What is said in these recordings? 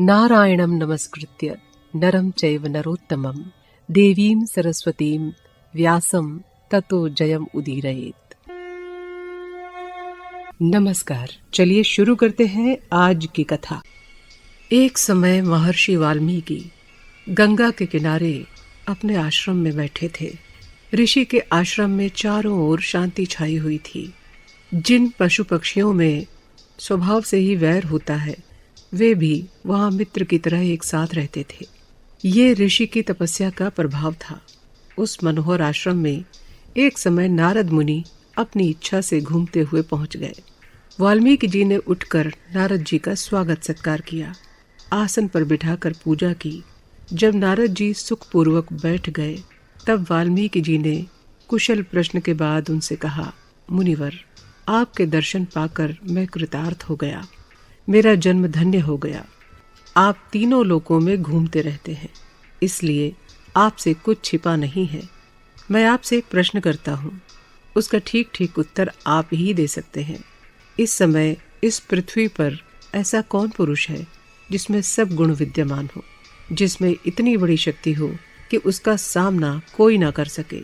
नारायणं नमस्कृत्य नरं चैव नरोत्तमं देवीं सरस्वतीं व्यासं ततो जयम उदीरयेत्। नमस्कार, चलिए शुरू करते हैं आज की कथा। एक समय महर्षि वाल्मीकि गंगा के किनारे अपने आश्रम में बैठे थे। ऋषि के आश्रम में चारों ओर शांति छाई हुई थी। जिन पशु पक्षियों में स्वभाव से ही वैर होता है, वे भी वहां मित्र की तरह एक साथ रहते थे। ये ऋषि की तपस्या का प्रभाव था। उस मनोहर आश्रम में एक समय नारद मुनि अपनी इच्छा से घूमते हुए पहुंच गए। वाल्मीकि जी ने उठकर नारद जी का स्वागत सत्कार किया, आसन पर बिठाकर पूजा की। जब नारद जी सुखपूर्वक बैठ गए, तब वाल्मीकि जी ने कुशल प्रश्न के बाद उनसे कहा, मुनिवर, आपके दर्शन पाकर मैं कृतार्थ हो गया। मेरा जन्म धन्य हो गया। आप तीनों लोकों में घूमते रहते हैं, इसलिए आपसे कुछ छिपा नहीं है। मैं आपसे एक प्रश्न करता हूँ, उसका ठीक ठीक उत्तर आप ही दे सकते हैं। इस समय इस पृथ्वी पर ऐसा कौन पुरुष है जिसमें सब गुण विद्यमान हो, जिसमें इतनी बड़ी शक्ति हो कि उसका सामना कोई ना कर सके,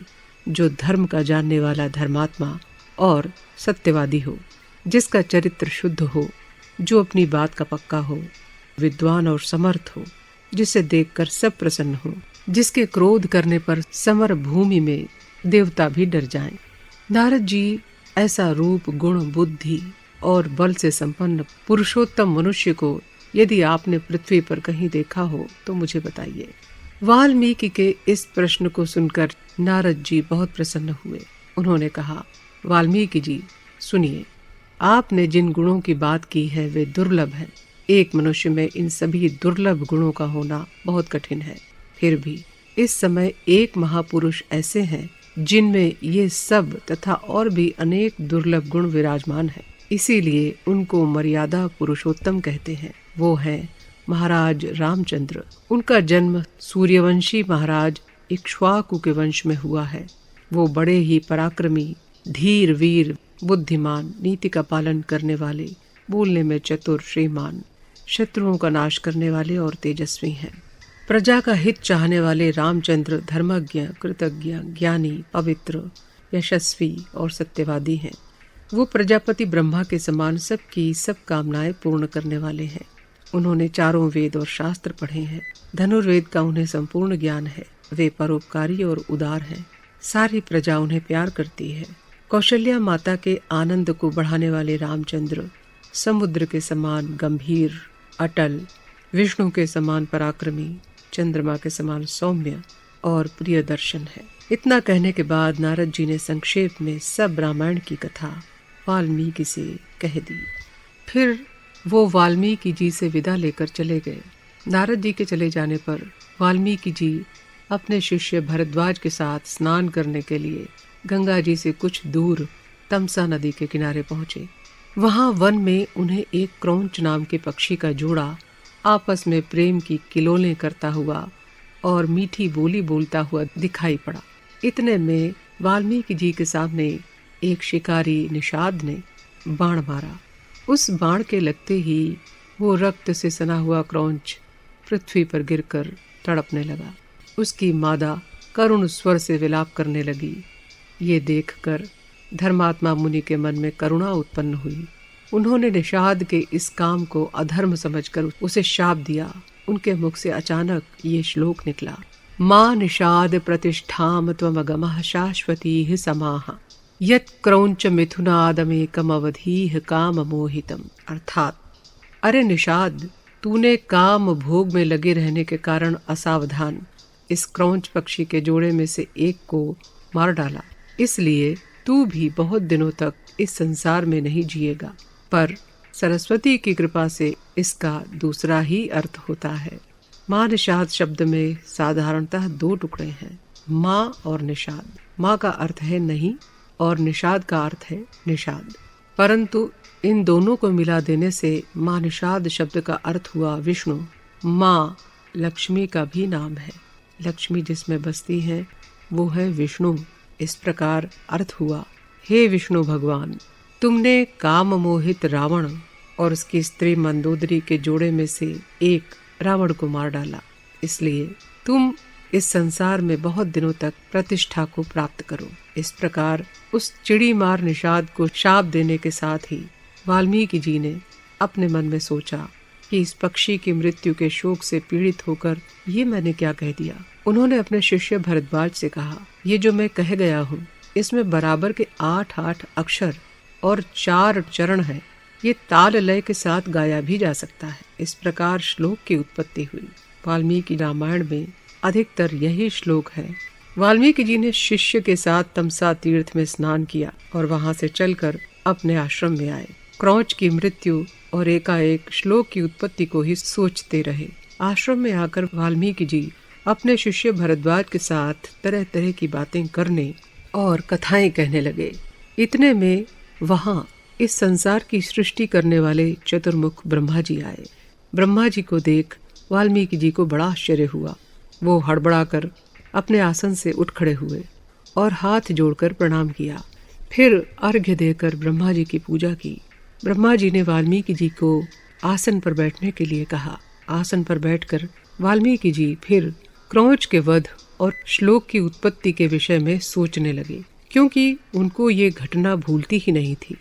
जो धर्म का जानने वाला धर्मात्मा और सत्यवादी हो, जिसका चरित्र शुद्ध हो, जो अपनी बात का पक्का हो, विद्वान और समर्थ हो, जिसे देखकर सब प्रसन्न हो, जिसके क्रोध करने पर समर भूमि में देवता भी डर जाएं। नारद जी, ऐसा रूप, गुण, बुद्धि और बल से संपन्न पुरुषोत्तम मनुष्य को यदि आपने पृथ्वी पर कहीं देखा हो तो मुझे बताइए। वाल्मीकि के इस प्रश्न को सुनकर नारद जी बहुत प्रसन्न हुए। उन्होंने कहा, वाल्मीकि जी, सुनिए, आपने जिन गुणों की बात की है वे दुर्लभ हैं। एक मनुष्य में इन सभी दुर्लभ गुणों का होना बहुत कठिन है। फिर भी इस समय एक महापुरुष ऐसे हैं जिनमें ये सब तथा और भी अनेक दुर्लभ गुण विराजमान हैं। इसीलिए उनको मर्यादा पुरुषोत्तम कहते हैं। वो हैं महाराज रामचंद्र। उनका जन्म सूर्यवंशी महाराज इक्ष्वाकु के वंश में हुआ है। वो बड़े ही पराक्रमी, धीर, वीर, बुद्धिमान, नीति का पालन करने वाले, बोलने में चतुर, श्रीमान, शत्रुओं का नाश करने वाले और तेजस्वी हैं। प्रजा का हित चाहने वाले रामचंद्र धर्मज्ञ, कृतज्ञ, ज्ञानी, पवित्र, यशस्वी और सत्यवादी हैं। वो प्रजापति ब्रह्मा के समान सबकी सब कामनाएं पूर्ण करने वाले हैं। उन्होंने चारों वेद और शास्त्र पढ़े हैं। धनुर्वेद का उन्हें संपूर्ण ज्ञान है। वे परोपकारी और उदार हैं। सारी प्रजा उन्हें प्यार करती है। कौशल्या माता के आनंद को बढ़ाने वाले रामचंद्र समुद्र के समान गंभीर, अटल, विष्णु के समान पराक्रमी, चंद्रमा के समान सौम्य और प्रिय दर्शन है। इतना कहने के बाद नारद जी ने संक्षेप में सब रामायण की कथा वाल्मीकि से कह दी। फिर वो वाल्मीकि जी से विदा लेकर चले गए। नारद जी के चले जाने पर वाल्मीकि जी अपने शिष्य भरद्वाज के साथ स्नान करने के लिए गंगा जी से कुछ दूर तमसा नदी के किनारे पहुंचे। वहां वन में उन्हें एक क्रौंच नाम के पक्षी का जोड़ा आपस में प्रेम की किलोलें करता हुआ और मीठी बोली बोलता हुआ दिखाई पड़ा। इतने में वाल्मीकि जी के सामने एक शिकारी निषाद ने बाण मारा। उस बाण के लगते ही वो रक्त से सना हुआ क्रौंच पृथ्वी पर गिरकर तड़पने लगा। उसकी मादा करुण स्वर से विलाप करने लगी। ये देखकर धर्मात्मा मुनि के मन में करुणा उत्पन्न हुई। उन्होंने निषाद के इस काम को अधर्म समझकर उसे शाप दिया। उनके मुख से अचानक ये श्लोक निकला, मां निषाद प्रतिष्ठाम त्वमगमः शाश्वतीः समाः यत् क्रौंच मिथुनादमेकम अवधीः काम मोहितम। अर्थात, अरे निषाद, तूने काम भोग में लगे रहने के कारण असावधान इस क्रौंच पक्षी के जोड़े में से एक को मार डाला। इसलिए तू भी बहुत दिनों तक इस संसार में नहीं जिएगा। पर सरस्वती की कृपा से इसका दूसरा ही अर्थ होता है। माँ निषाद शब्द में साधारणतः दो टुकड़े हैं, माँ और निषाद। माँ का अर्थ है नहीं और निषाद का अर्थ है निषाद। परंतु इन दोनों को मिला देने से माँ निषाद शब्द का अर्थ हुआ विष्णु। माँ लक्ष्मी का भी नाम है। लक्ष्मी जिसमें बसती है वो है विष्णु। इस प्रकार अर्थ हुआ, हे विष्णु भगवान, तुमने काम मोहित रावण और उसकी स्त्री मंदोदरी के जोड़े में से एक रावण को मार डाला। इसलिए तुम इस संसार में बहुत दिनों तक प्रतिष्ठा को प्राप्त करो। इस प्रकार उस चिड़ी मार निषाद को शाप देने के साथ ही वाल्मीकि जी ने अपने मन में सोचा कि इस पक्षी की मृत्यु के शोक से पीड़ित होकर ये मैंने क्या कह दिया। उन्होंने अपने शिष्य भरद्वाज से कहा, ये जो मैं कह गया हूँ इसमें बराबर के 8 अक्षर और 4 चरण हैं। ये ताल लय के साथ गाया भी जा सकता है। इस प्रकार श्लोक की उत्पत्ति हुई। वाल्मीकि रामायण में अधिकतर यही श्लोक है। वाल्मीकि जी ने शिष्य के साथ तमसा तीर्थ में स्नान किया और वहां से चलकर अपने आश्रम में आए। क्रौच की मृत्यु और एकाएक श्लोक की उत्पत्ति को ही सोचते रहे। आश्रम में आकर वाल्मीकि जी अपने शिष्य भरद्वाज के साथ तरह तरह की बातें करने और कथाएं कहने लगे। इतने में वहां इस संसार की सृष्टि करने वाले चतुर्मुख ब्रह्मा जी आए। ब्रह्मा जी को देख वाल्मीकि जी को बड़ा आश्चर्य हुआ। वो हड़बड़ाकर अपने आसन से उठ खड़े हुए और हाथ जोड़कर प्रणाम किया। फिर अर्घ्य देकर ब्रह्मा जी की पूजा की। ब्रह्मा जी ने वाल्मीकि जी को आसन पर बैठने के लिए कहा। आसन पर बैठकर वाल्मीकि जी फिर क्रौच के वध और श्लोक की उत्पत्ति के विषय में सोचने लगे, क्योंकि उनको ये घटना भूलती ही नहीं थी।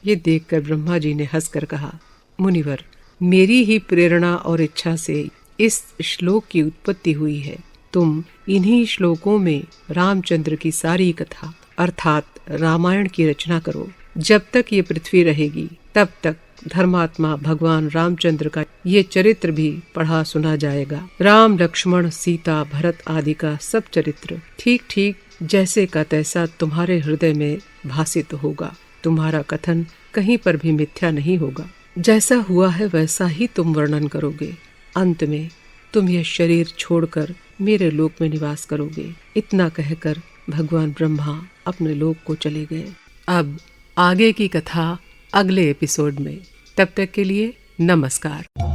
ये देखकर ब्रह्मा जी ने हंसकर कहा, मुनिवर, मेरी ही प्रेरणा और इच्छा से इस श्लोक की उत्पत्ति हुई है। तुम इन्हीं श्लोकों में रामचंद्र की सारी कथा अर्थात रामायण की रचना करो। जब तक ये पृथ्वी रहेगी तब तक धर्मात्मा भगवान रामचंद्र का ये चरित्र भी पढ़ा सुना जाएगा। राम लक्ष्मण सीता भरत आदि का सब चरित्र ठीक ठीक जैसे का तैसा तुम्हारे हृदय में भासित होगा। तुम्हारा कथन कहीं पर भी मिथ्या नहीं होगा। जैसा हुआ है वैसा ही तुम वर्णन करोगे। अंत में तुम यह शरीर छोड़कर मेरे लोक में निवास करोगे। इतना कहकर भगवान ब्रह्मा अपने लोक को चले गए। अब आगे की कथा अगले एपिसोड में। तब तक के लिए नमस्कार।